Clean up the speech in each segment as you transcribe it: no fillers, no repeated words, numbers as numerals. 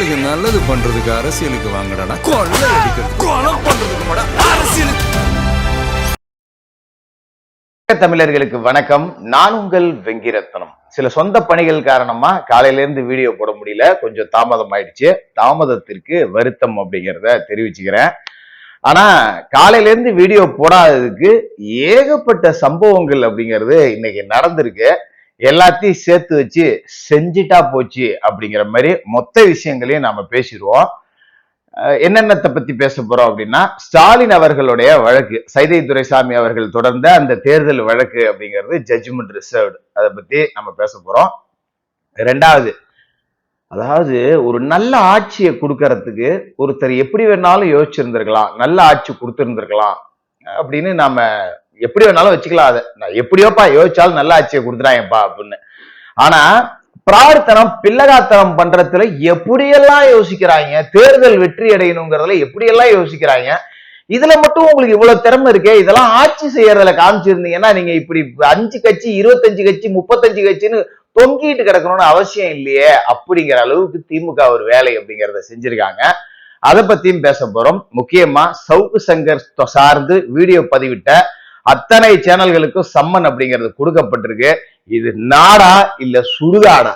மக்களுக்கு நல்லது பண்றதுக்கு அரசியலுக்கு வாங்கடா, கொள்ளை அடிக்கிறது கொலை பண்றதுக்கு அரசியலுக்கு. தமிழர்களுக்கு வணக்கம். நான் உங்கள் வெங்கிரத்னம். சில சொந்த பணிகள் காரணமா காலையில இருந்து வீடியோ போட முடியல, கொஞ்சம் தாமதம் ஆயிடுச்சு. தாமதத்திற்கு வருத்தம் அப்படிங்கிறத தெரிவிச்சுக்கிறேன். ஆனா காலையில இருந்து வீடியோ போடாததுக்கு ஏகப்பட்ட சம்பவங்கள் அப்படிங்கிறது இன்னைக்கு நடந்திருக்கு. எல்லாத்தையும் சேர்த்து வச்சு செஞ்சிட்டா போச்சு அப்படிங்கிற மாதிரி மொத்த விஷயங்களையும் நாம பேசிடுவோம். என்னென்னத்தை பத்தி பேச போறோம் அப்படின்னா, ஸ்டாலின் அவர்களுடைய வழக்கு, சைதை துரைசாமி அவர்கள் தொடர்ந்த அந்த தேர்தல் வழக்கு அப்படிங்கிறது ஜட்ஜ்மெண்ட் ரிசர்வ்டு, அதை பத்தி நம்ம பேச போறோம். ரெண்டாவது, அதாவது ஒரு நல்ல ஆட்சியை கொடுக்கறதுக்கு ஒருத்தர் எப்படி வேணாலும் யோசிச்சிருந்திருக்கலாம், நல்ல ஆட்சி கொடுத்திருந்திருக்கலாம் அப்படின்னு நாம எப்படி வேணாலும் வச்சுக்கலாம். அதை நான் எப்படியோப்பா யோசிச்சாலும் நல்ல ஆட்சியை கொடுத்துறாங்கப்பா அப்படின்னு. ஆனா பிரார்த்தனம் பிள்ளகாத்தனம் பண்றதுல எப்படியெல்லாம் யோசிக்கிறாங்க, தேர்தல் வெற்றி அடையணுங்கிறதுல எப்படியெல்லாம் யோசிக்கிறாங்க. இதுல மட்டும் உங்களுக்கு இவ்வளவு திறமை இருக்கே, இதெல்லாம் ஆட்சி செய்யறதுல காமிச்சிருந்தீங்கன்னா நீங்க இப்படி 5 கட்சி 25 கட்சி 35 கட்சின்னு தொங்கிட்டு கிடக்கணும்னு அவசியம் இல்லையே அப்படிங்கிற அளவுக்கு திமுக ஒரு வேலை அப்படிங்கிறத செஞ்சிருக்காங்க. அதை பத்தியும் பேச போறோம். முக்கியமா சவுக்கு சங்கர் சார்ந்து வீடியோ பதிவிட்ட அத்தனை சேனல்களுக்கும் சம்மன் அப்படிங்கிறது கொடுக்கப்பட்டிருக்கு. இது நாடா இல்ல சுடுகாடா?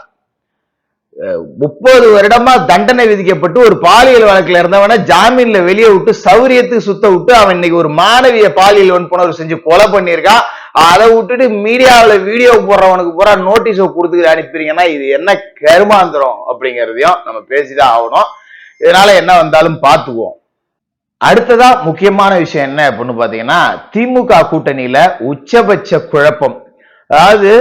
30 வருடமா தண்டனை விதிக்கப்பட்டு ஒரு பாலியல் வழக்குல இருந்தவன ஜாமீன்ல வெளியே விட்டு சௌரியத்துக்கு சுத்த விட்டு அவன் இன்னைக்கு ஒரு மாணவிய பாலியல் வன்புணர்வு செஞ்சு கொலை பண்ணியிருக்கான். அதை விட்டுட்டு மீடியாவில வீடியோ போடுறவனுக்கு பூரா நோட்டீஸ் கொடுத்துக்கிட்டு அனுப்பிடுறீங்கன்னா இது என்ன கருமாந்திரம் அப்படிங்கிறதையும் நம்ம பேசிதான் ஆகணும். இதனால என்ன வந்தாலும் பார்த்துக்குவோம். அடுத்ததா முக்கியமான விஷயம் என்ன அப்படின்னு பாத்தீங்கன்னா, திமுக கூட்டணியில உச்சபட்ச குழப்பம். அதாவது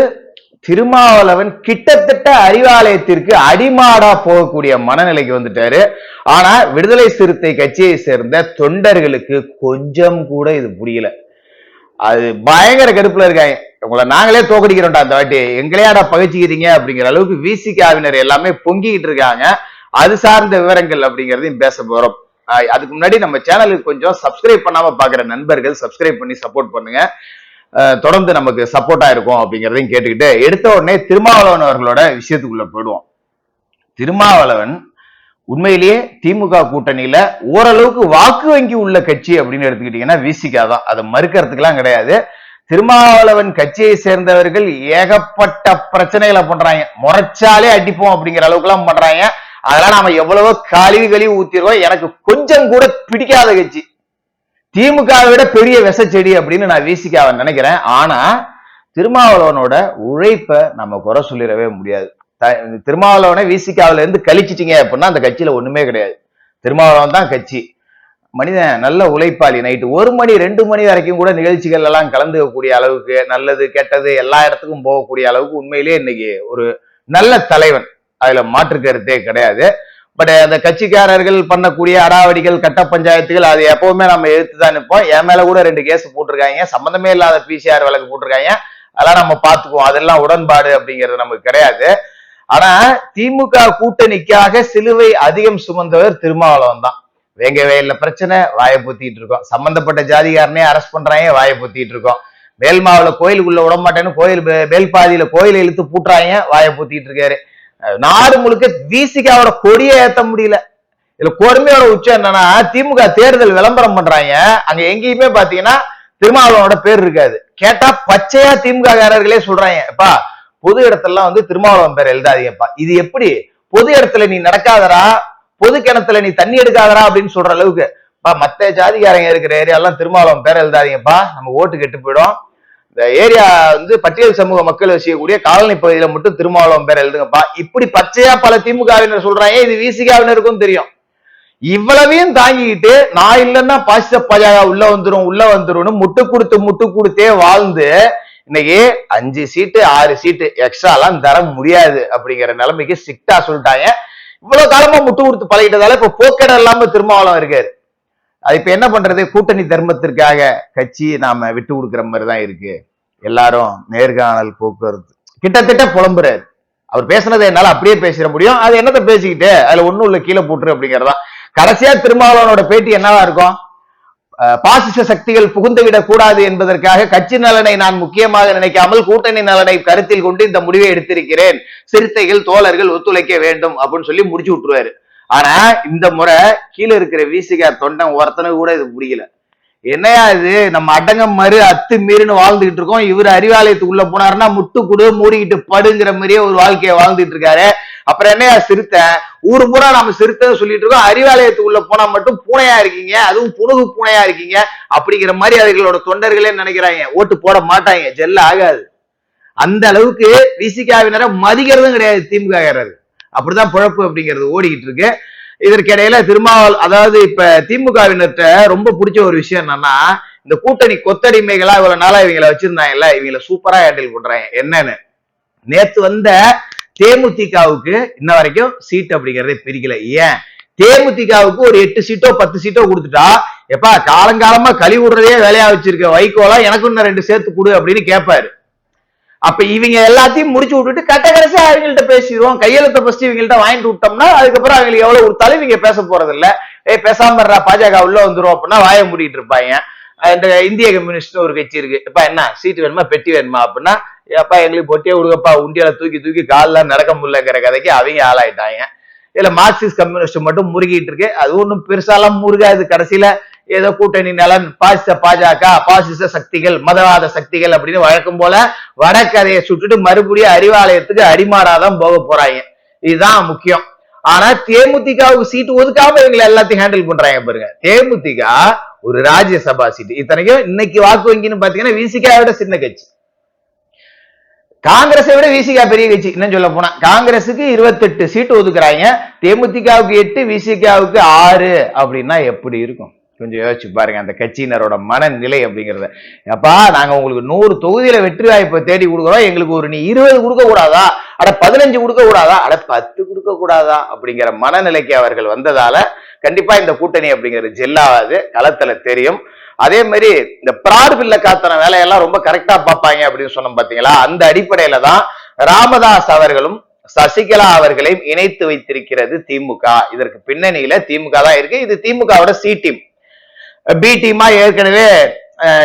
திருமாவளவன் கிட்டத்தட்ட அறிவாலயத்திற்கு அடிமாடா போகக்கூடிய மனநிலைக்கு வந்துட்டாரு. ஆனா விடுதலை சிறுத்தை கட்சியை சேர்ந்த தொண்டர்களுக்கு கொஞ்சம் கூட இது புரியல. அது பயங்கர கடுப்புல இருக்காங்க. உங்களை நாங்களே தோக்கடிக்கிறோம்டா அந்த வாட்டி, எங்களையாடா பகிச்சிக்கிறீங்க அப்படிங்கிற அளவுக்கு விசிகாவினர் எல்லாமே பொங்கிக்கிட்டு இருக்காங்க. அது சார்ந்த விவரங்கள் அப்படிங்கறதையும் பேச போறோம். அதுக்கு முன்னாடி நம்ம சேனலுக்கு கொஞ்சம் சப்ஸ்கிரைப் பண்ணாம பாக்குற நண்பர்கள் சப்ஸ்கிரைப் பண்ணி சப்போர்ட் பண்ணுங்க. தொடர்ந்து நமக்கு சப்போர்ட்டா இருக்கும் அப்படிங்கிறதையும் கேட்டுக்கிட்டு எடுத்த உடனே திருமாவளவன் அவர்களோட விஷயத்துக்குள்ள போயிடுவோம். திருமாவளவன் உண்மையிலேயே திமுக கூட்டணியில ஓரளவுக்கு வாக்கு வங்கி உள்ள கட்சி அப்படின்னு எடுத்துக்கிட்டீங்கன்னா விசிகா தான், அதை மறுக்கிறதுக்கெல்லாம் கிடையாது. திருமாவளவன் கட்சியை சேர்ந்தவர்கள் ஏகப்பட்ட பிரச்சனைகளை பண்றாங்க, முறைச்சாலே அடிப்போம் அப்படிங்கிற அளவுக்கு எல்லாம் பண்றாங்க. அதெல்லாம் நாம எவ்வளவோ கழுவி ஊத்திருக்கோம். எனக்கு கொஞ்சம் கூட பிடிக்காத கட்சி திமுகவை விட பெரிய விசச்செடி அப்படின்னு நான் விசிகாவை நினைக்கிறேன். ஆனா திருமாவளவனோட உழைப்ப நம்ம குறை சொல்லிடவே முடியாது. திருமாவளவனை விசிகாவில இருந்து கழிச்சிட்டீங்க அப்படின்னா அந்த கட்சியில ஒண்ணுமே கிடையாது. திருமாவளவன் தான் கட்சி. மனிதன் நல்ல உழைப்பாளி. நைட்டு 1 மணி 2 மணி வரைக்கும் கூட நிகழ்ச்சிகள் எல்லாம் கலந்துக்கக்கூடிய அளவுக்கு, நல்லது கெட்டது எல்லா இடத்துக்கும் போகக்கூடிய அளவுக்கு உண்மையிலேயே இன்னைக்கு ஒரு நல்ல தலைவன், அதுல மாற்று கருத்தே கிடையாது. பட் அந்த கட்சிக்காரர்கள் பண்ணக்கூடிய அடாவடிகள், கட்ட பஞ்சாயத்துகள் அது எப்பவுமே நம்ம எடுத்துதான் நிற்போம். என் மேல கூட 2 கேஸ் போட்டிருக்காங்க, சம்பந்தமே இல்லாத பிசிஆர் வழக்கு போட்டிருக்காங்க. அதெல்லாம் நம்ம பார்த்துக்குவோம், அதெல்லாம் உடன்பாடு அப்படிங்கிறது நமக்கு கிடையாது. ஆனா திமுக கூட்டணிக்காக சிலுவை அதிகம் சுமந்தவர் திருமாவளவன் தான். வேங்க வயல்ல பிரச்சனை, வாயை பொத்திட்டு இருக்கோம். சம்பந்தப்பட்ட ஜாதிகாரனே அரெஸ்ட் பண்றாங்க, வாயை பொத்திட்டு இருக்கோம். மேல்மாவில கோயிலுக்குள்ள விடமாட்டேன்னு கோயில் மேல்பாதியில கோயிலை இழுத்து பூட்டுறாங்க, வாயை பொத்திட்டு இருக்காரு. நாடு முழுக்க விசிகாவோட கொடியை ஏத்த முடியல. இதுல கொடுமையோட உச்சம் என்னன்னா, திமுக தேர்தல் விளம்பரம் பண்றாங்க, அங்க எங்கேயுமே பாத்தீங்கன்னா திருமாவளவனோட பேர் இருக்காது. கேட்டா பச்சையா திமுக காரர்களே சொல்றாங்க, எப்பா பொது இடத்துல வந்து திருமாவளவன் பேர் எழுதாதீங்கப்பா. இது எப்படி? பொது இடத்துல நீ நடக்காதரா, பொது கிணத்துல நீ தண்ணி எடுக்காதரா அப்படின்னு சொல்ற அளவுக்கு மத்த ஜாதிகாரங்க இருக்கிற ஏரியாலாம் திருமாவளவன் பேர் எழுதாதீங்கப்பா, நம்ம ஓட்டு கெட்டு போயிடும். இந்த ஏரியா வந்து பட்டியல் சமூக மக்கள் வசிக்கக்கூடிய காலனி பகுதியில மட்டும் திருமாவளவன் பேர் எழுதுங்கப்பா. இப்படி பச்சையா பல திமுகவினர் சொல்றாங்க. இது விசிகாவினருக்கும் தெரியும். இவ்வளவையும் தாங்கிக்கிட்டு நான் இல்லைன்னா பாசிச பாஜக உள்ள வந்துரும் முட்டு கொடுத்தே வாழ்ந்து இன்னைக்கு 5 சீட்டு 6 சீட்டு எக்ஸ்ட்ரா எல்லாம் தர முடியாது அப்படிங்கிற நிலைமைக்கு ஸ்ட்ரிக்டா சொல்லிட்டாங்க. இவ்வளவு காலமா முட்டு கொடுத்து பழகிட்டதால இப்ப போக்கட இல்லாம திருமாவளவன் இருக்காரு. அது இப்ப என்ன பண்றது? கூட்டணி தர்மத்திற்காக கட்சி நாம விட்டு கொடுக்குற மாதிரிதான் இருக்கு. எல்லாரும் நேர்காணல் போக்குவரத்து கிட்டத்தட்ட புலம்புறாரு. அவர் பேசுனதை என்னால அப்படியே பேசிட முடியும், அது என்னத்தை பேசிக்கிட்டு அதுல ஒண்ணும் உள்ள கீழே போட்டுரு அப்படிங்கறதா. கடைசியா திருமாவளவனோட பேட்டி என்னவா இருக்கும்? பாசிச சக்திகள் புகுந்துவிடக் கூடாது என்பதற்காக கட்சி நலனை நான் முக்கியமாக நினைக்காமல் கூட்டணி நலனை கருத்தில் கொண்டு இந்த முடிவை எடுத்திருக்கிறேன், சிறுத்தைகள் தோழர்கள் ஒத்துழைக்க வேண்டும் அப்படின்னு சொல்லி முடிச்சு விட்டுருவாரு. ஆனா இந்த முறை கீழே இருக்கிற விசிகா தொண்டன் ஒருத்தனுக்கு கூட இது பிடிக்கல. என்னையா இது, நம்ம அடங்கம் மறு அத்து மீறின்னு வாழ்ந்துகிட்டு இருக்கோம், இவர் அறிவாலயத்துக்கு உள்ள போனாருன்னா முட்டு குடு மூடிக்கிட்டு படுங்கிற மாதிரியே ஒரு வாழ்க்கையை வாழ்ந்துட்டு இருக்காரு. அப்புறம் என்னையா சிறுத்தை, ஊரு பூரா நம்ம சிறுத்தை சொல்லிட்டு இருக்கோம், அறிவாலயத்துக்கு உள்ள போனா மட்டும் பூனையா இருக்கீங்க, அதுவும் புனுகு பூனையா இருக்கீங்க அப்படிங்கிற மாதிரி அவர்களோட தொண்டர்களே நினைக்கிறாங்க. ஓட்டு போட மாட்டாங்க, ஜெல்ல ஆகாது. அந்த அளவுக்கு விசிகாவினரை மதிக்கிறதும் கிடையாது திமுக. அப்படிதான் குழப்பு அப்படிங்கிறது ஓடிக்கிட்டு இருக்கு. இதற்கிடையில அதாவது இப்ப திமுகவினர்கிட்ட ரொம்ப பிடிச்ச ஒரு விஷயம் என்னன்னா, இந்த கூட்டணி கொத்தடிமைகளா இவ்வளவு நாளா இவங்களை வச்சிருந்தாங்கல்ல, இவங்களை சூப்பரா ஹேண்டில் பண்றாங்க. என்னன்னு, நேத்து வந்த தேமுதிகவுக்கு இன்ன வரைக்கும் சீட் அப்படிங்கறதே பிரிக்கல. ஏன், தேமுதிகவுக்கு ஒரு 8 சீட்டோ 10 சீட்டோ கொடுத்துட்டா, எப்பா காலங்காலமா கழி விடுறதே வேலையா வச்சிருக்க வைகோலா, எனக்கு இன்னும் 2 சேர்த்து கொடு அப்படின்னு கேட்பாரு. அப்ப இவங்க எல்லாத்தையும் முடிச்சு விட்டுட்டு கட்ட கடைசியா அவங்கள்ட்ட பேசிடுவோம், கையெழுத்தை ஃபர்ஸ்ட் இவங்கள்ட்ட வாங்கிட்டு விட்டோம்னா அதுக்கப்புறம் அவங்களுக்கு எவ்வளவு கொடுத்தாலும் இவங்க பேச போறது இல்ல. பேசாம பாஜக உள்ள வந்துரும் அப்படின்னா வாய மூடிட்டு இருப்பாங்க. இந்த இந்திய கம்யூனிஸ்ட் ஒரு கட்சி இருக்கு, எப்ப என்ன சீட்டு வேணுமா பெட்டி வேணுமா அப்படின்னா, எப்பா எங்களுக்கு பொட்டியே கொடுக்கப்பா, உண்டியால தூக்கி தூக்கி காலில் நடக்க முடியலங்கிற கதைக்கு அவங்க ஆளாயிட்டாங்க. இதுல மார்க்சிஸ்ட் கம்யூனிஸ்ட் மட்டும் முருகிட்டு இருக்கு. அது ஒன்றும் பெருசாலாம் முருகாது. கடைசியில ஏதோ கூட்டணி நலன், பாஜக, பாசிச சக்திகள், மதவாத சக்திகள் அப்படின்னு வழக்கம் போல வடக்கதையை சுட்டுட்டு மறுபடியும் அறிவாலயத்துக்கு அடிமாடாதான் போக போறாங்க. இதுதான் முக்கியம். ஆனா தேமுதிகவுக்கு சீட்டு ஒதுக்காம இவங்களை எல்லாத்தையும் ஹேண்டில் பண்றாங்க பாருங்க. தேமுதிக ஒரு ராஜ்யசபா சீட்டு, இத்தனைக்கும் இன்னைக்கு வாக்கு வங்கின்னு பாத்தீங்கன்னா விசிகா விட சின்ன கட்சி, காங்கிரஸை விட விசிகா பெரிய கட்சி. இன்னும் சொல்ல போனா காங்கிரஸுக்கு 28 சீட்டு ஒதுக்குறாங்க, தேமுதிகவுக்கு 8, விசிகாவுக்கு 6 அப்படின்னா எப்படி இருக்கும் கொஞ்சம் யோசிச்சு பாருங்க அந்த கட்சியினரோட மனநிலை அப்படிங்கறத. அப்பா நாங்க உங்களுக்கு 100 தொகுதியில வெற்றி வாய்ப்பை தேடி கொடுக்குறோம், எங்களுக்கு ஒரு நீ 20 கொடுக்க கூடாதா, அட 15 கொடுக்க கூடாதா, அட 10 கொடுக்க கூடாதா அப்படிங்கிற மனநிலைக்கு அவர்கள் வந்ததால கண்டிப்பா இந்த கூட்டணி அப்படிங்கிறது ஜெல்லாவது களத்துல தெரியும். அதே மாதிரி இந்த பிராடு பில்ல காத்தன வேலையெல்லாம் ரொம்ப கரெக்டா பார்ப்பாங்க அப்படின்னு சொன்னோம் பாத்தீங்களா. அந்த அடிப்படையில தான் ராமதாஸ் அவர்களும் சசிகலா அவர்களையும் இணைத்து வைத்திருக்கிறது திமுக. இதற்கு பின்னணியில திமுக தான் இருக்கு. இது திமுகவோட சி டீம். பி டீமா ஏற்கனவே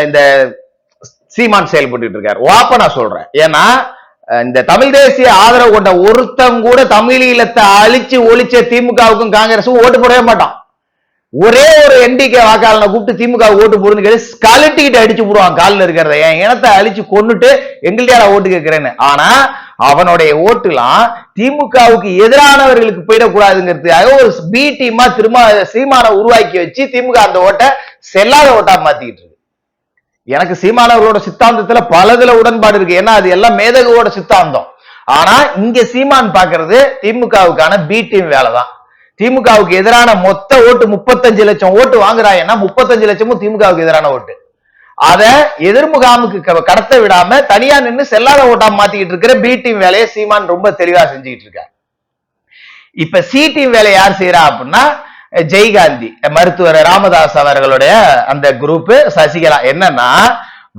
இந்த சீமான் செயல்பட்டு இருக்காரு. வாப்ப நான் சொல்றேன், ஏன்னா இந்த தமிழ் தேசிய ஆதரவு கொண்ட ஒருத்தம் கூட தமிழீழத்தை அழிச்சு ஒழிச்ச திமுகவுக்கும் காங்கிரஸும் ஓட்டு போடவே மாட்டான். ஒரே ஒரு என்டிகே வாக்காளனை கூப்பிட்டு திமுக ஓட்டு போடுன்னு கழட்டிக்கிட்டு அடிச்சு போடுவான் காலில் இருக்கிறத, என் இனத்தை அழிச்சு கொண்டுட்டு எங்கள்கிட்ட ஓட்டு கேட்கிறேன்னு. ஆனா அவனுடைய ஓட்டுலாம் திமுகவுக்கு எதிரானவர்களுக்கு போயிடக்கூடாதுங்கிறதுக்காக ஒரு பி டீமா திரும்ப சீமானை உருவாக்கி வச்சு திமுக அந்த ஓட்டை செல்லாத ஓட்டா மாத்திக்கிட்டு இருக்கு. எனக்கு சீமானவர்களோட சித்தாந்தத்துல பலதுல உடன்பாடு இருக்கு, ஏன்னா அது எல்லாம் மேதகுவோட சித்தாந்தம். ஆனா இங்க சீமான் பாக்குறது திமுகவுக்கான பி டீம் வேலைதான். திமுகவுக்கு எதிரான மொத்த ஓட்டு 35 லட்சம் ஓட்டு வாங்குறாங்கன்னா 35 லட்சமும் திமுகவுக்கு எதிரான ஓட்டு. அத எதிர்முகாமுக்கு கடத்த விடாம தனியா நின்று செல்லாத ஓட்டா மாத்திக்கிட்டு இருக்கிற பி டீம் வேலையை சீமான் ரொம்ப தெளிவா செஞ்சுக்கிட்டு இருக்காரு. இப்ப சி டீம் வேலையை யார் செய்யறா அப்படின்னா ஜெய்காந்தி, மருத்துவர் ராமதாஸ் அவர்களுடைய அந்த குரூப், சசிகலா. என்னன்னா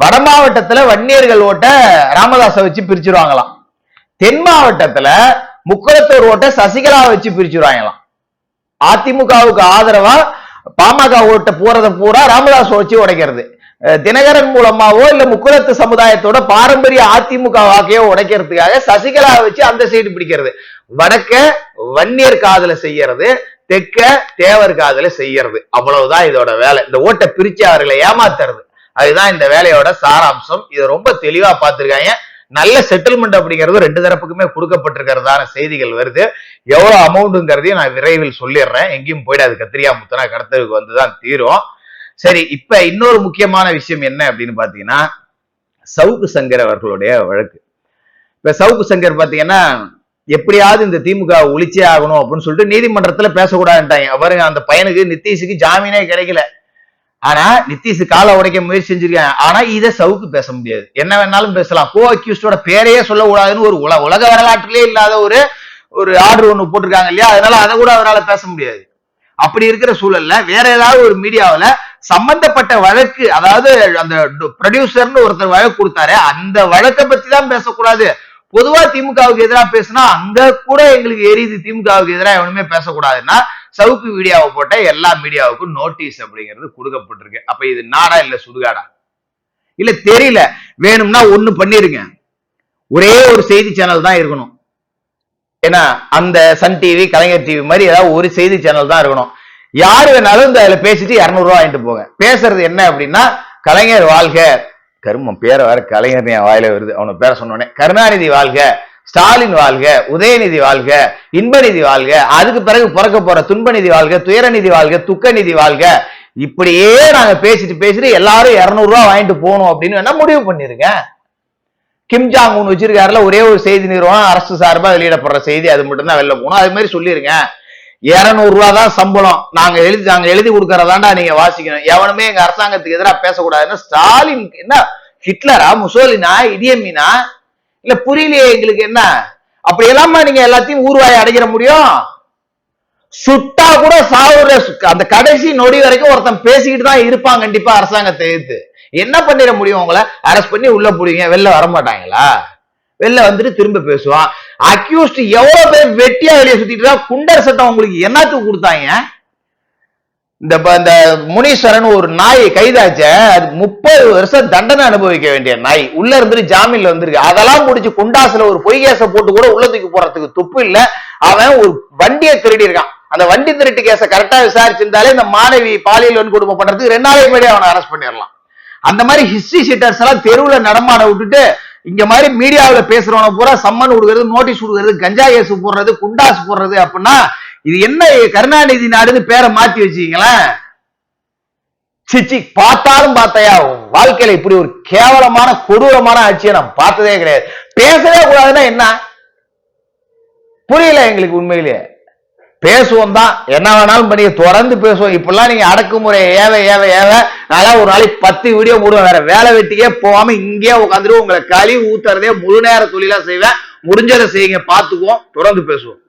வட மாவட்டத்துல வன்னியர்கள் ஓட்ட ராமதாஸை வச்சு பிரிச்சிருவாங்களாம், தென் மாவட்டத்துல முக்குளத்தூர் ஓட்ட சசிகலா வச்சு பிரிச்சிருவாங்களாம். அதிமுகவுக்கு ஆதரவா பாமக ஓட்ட போறத பூரா ராமதாஸ் வச்சு உடைக்கிறது, தினகரன் மூலமாவோ இல்ல முக்குளத்து சமுதாயத்தோட பாரம்பரிய அதிமுக வாக்கையோ உடைக்கிறதுக்காக சசிகலா வச்சு அந்த சைடு பிடிக்கிறது, வடக்க வன்னியர் காதல செய்யறது, தெற்க தேவர் காதல செய்யறது. அவ்வளவுதான் இதோட வேலை. இந்த ஓட்டை பிரிச்சு அவர்களை ஏமாத்துறது, அதுதான் இந்த வேலையோட சாராம்சம். இதை ரொம்ப தெளிவா பார்த்திருக்காங்க. நல்ல செட்டில்மெண்ட் அப்படிங்கிறது 2 தரப்புக்குமே கொடுக்கப்பட்டிருக்கிறதான செய்திகள் வருது. எவ்வளவு அமௌண்ட்ங்கிறதையும் நான் விரைவில் சொல்லிடுறேன், எங்கேயும் போயிடாது, கத்திரியா முத்தனா கடத்தலுக்கு வந்துதான் தீரும். சரி, இப்ப இன்னொரு முக்கியமான விஷயம் என்ன அப்படின்னு பாத்தீங்கன்னா சவுக்கு சங்கர் அவர்களுடைய வழக்கு. இப்ப சவுக்கு சங்கர் பாத்தீங்கன்னா எப்படியாவது இந்த திமுக ஒழிச்சே ஆகணும் அப்படின்னு சொல்லிட்டு நீதிமன்றத்துல பேசக்கூடாதுட்டாங்க. அவருங்க அந்த பையனுக்கு நிதிஷுக்கு ஜாமீனே கிடைக்கல. ஆனா நிதிஷ் காலை உடைக்க முயற்சி செஞ்சிருக்காங்க. ஆனா இதை சவுக்கு பேச முடியாது, என்ன வேணாலும் பேசலாம். கோ அக்யூஸ்டோட பேரையே சொல்லக்கூடாதுன்னு ஒரு உலக வரலாற்றிலே இல்லாத ஒரு ஆர்டர் ஒண்ணு போட்டிருக்காங்க இல்லையா, அதனால அதை கூட அவரால் பேச முடியாது. அப்படி இருக்கிற சூழல்ல வேற ஏதாவது ஒரு மீடியாவில சம்பந்தப்பட்ட வழக்கு, அதாவது அந்த ப்ரொடியூசர்னு ஒருத்தர் வழக்கு கொடுத்தாரு, அந்த வழக்கை பத்தி தான் பேசக்கூடாது. பொதுவா திமுகவுக்கு எதிராக பேசினா அங்க கூட எங்களுக்கு எரியுது, திமுகவுக்கு எதிராக எவனுமே பேசக்கூடாதுன்னா சவுக்கு வீடியோவை போட்ட எல்லா மீடியாவுக்கும் நோட்டீஸ் அப்படிங்கிறது கொடுக்கப்பட்டிருக்கு. அப்ப இது நாடா இல்ல சுடுகாடா இல்ல தெரியல. வேணும்னா ஒண்ணு பண்ணிருங்க, ஒரே ஒரு செய்தி சேனல் தான் இருக்கணும், ஏன்னா அந்த சன் டிவி, கலைஞர் டிவி மாதிரி ஏதாவது ஒரு செய்தி சேனல் தான் இருக்கணும். யாரு வேணாலும் இந்த அதுல பேசிட்டு 200 ரூபாய் வாங்கிட்டு போங்க. பேசுறது என்ன அப்படின்னா, கலைஞர் வாழ்க, கருமம் பேரை வேற கலைஞர் என் வாயில வருது, அவனை பேரை சொன்னோடனே, கருணாநிதி வாழ்க, ஸ்டாலின் வாழ்க, உதயநிதி வாழ்க, இன்பநிதி வாழ்க, அதுக்கு பிறகு பிறக்க போற துன்பநிதி வாழ்க, துயரநிதி வாழ்க, துக்கநிதி வாழ்க, இப்படியே நாங்க பேசிட்டு எல்லாரும் 200 ரூபாய் வாங்கிட்டு போகணும் அப்படின்னு வேணா முடிவு பண்ணிருங்க. கிம் ஜாங் உன் வச்சிருக்காருல ஒரே ஒரு செய்தி நிறுவனம் அரசு சார்பா வெளியிடப்படுற செய்தி, அது மட்டும் தான் வெளில போகணும். அது மாதிரி சொல்லிருங்க. 200 ரூபாய் தான் சம்பளம், நாங்க எழுதி கொடுக்கறதாண்டா நீங்க வாசிக்கணும். எவனுமே எங்க அரசாங்கத்துக்கு எதிராக பேசக்கூடாதுன்னு ஸ்டாலின் என்ன ஹிட்லரா, முசோலினா, இடியமீனா, இல்ல புரியலையே எங்களுக்கு என்ன? அப்படி எல்லாமா நீங்க எல்லாத்தையும் ஊர்வாயை அடைக்கிற முடியும்? சுட்டா கூட சாவுற அந்த கடைசி நொடி வரைக்கும் ஒருத்தன் பேசிக்கிட்டு தான் இருப்பான் கண்டிப்பா அரசாங்கத்தை எதிர்த்து. என்ன பண்ணிட முடியும்? உங்களை அரெஸ்ட் பண்ணி உள்ள போடுவீங்க, வெளில வர மாட்டாங்களா? வெளில வந்துட்டு திரும்ப பேசுவான். அக்யூஸ்ட் எவ்வளவு பேர் வெட்டியா வெளியே சுத்திட்டு குண்டர் சட்டம் உங்களுக்கு என்னத்துக்கு கொடுத்தாங்க? இந்த முனீஸ்வரன் ஒரு நாய் கைதாச்ச, அது 30 வருஷம் தண்டனை அனுபவிக்க வேண்டிய நாய் உள்ள இருந்துட்டு ஜாமீன்ல வந்திருக்கு. அதெல்லாம் முடிச்சு குண்டாசுல ஒரு பொய் கேஸ போட்டு கூட உள்ள தூக்கி போறதுக்கு துப்பு இல்ல. அவன் ஒரு வண்டியை திருடி இருக்கான். அந்த வண்டி திருட்டு கேஸ கரெக்டா விசாரிச்சிருந்தாலே இந்த மாணவி பாலியல் வன்கொடுமை பண்றதுக்கு 2 நாளைக்கு முன்னாடி அவனை அரெஸ்ட் பண்ணிடலாம். அந்த மாதிரி ஹிஸ்டரி ஷீட்டர்ஸ் எல்லாம் தெருவுல நடமாட விட்டுட்டு இங்க மாதிரி மீடியாவில பேசுறவன பூரா சம்மன் கொடுக்கறது, நோட்டீஸ் கொடுக்கறது, கஞ்சா கேஸ் போடுறது, குண்டாசு போடுறது அப்படின்னா இது என்ன கருணாநிதி நாடுன்னு பேரை மாத்தி வச்சீங்களேன். சிச்சி பார்த்தாலும் பார்த்தையா வாழ்க்கையில இப்படி ஒரு கேவலமான கொடூரமான ஆட்சியை நான் பார்த்ததே கிடையாது. பேசவே கூடாதுன்னா என்ன புரியல எங்களுக்கு. உண்மையிலேயே பேசுவோம் தான், என்ன வேணாலும் பண்ணி தொடர்ந்து பேசுவோம். இப்பெல்லாம் நீங்க அடக்குமுறை ஏவ நான் ஒரு நாளைக்கு 10 வீடியோ போடுவேன். வேற வேலை வெட்டியே போகாம இங்கே உட்காந்துட்டு உங்களை கழிவு ஊத்துறதே முழு நேர தொழிலா செய்வேன். முடிஞ்சதை செய்யுங்க, பார்த்துக்குவோம், தொடர்ந்து பேசுவோம்.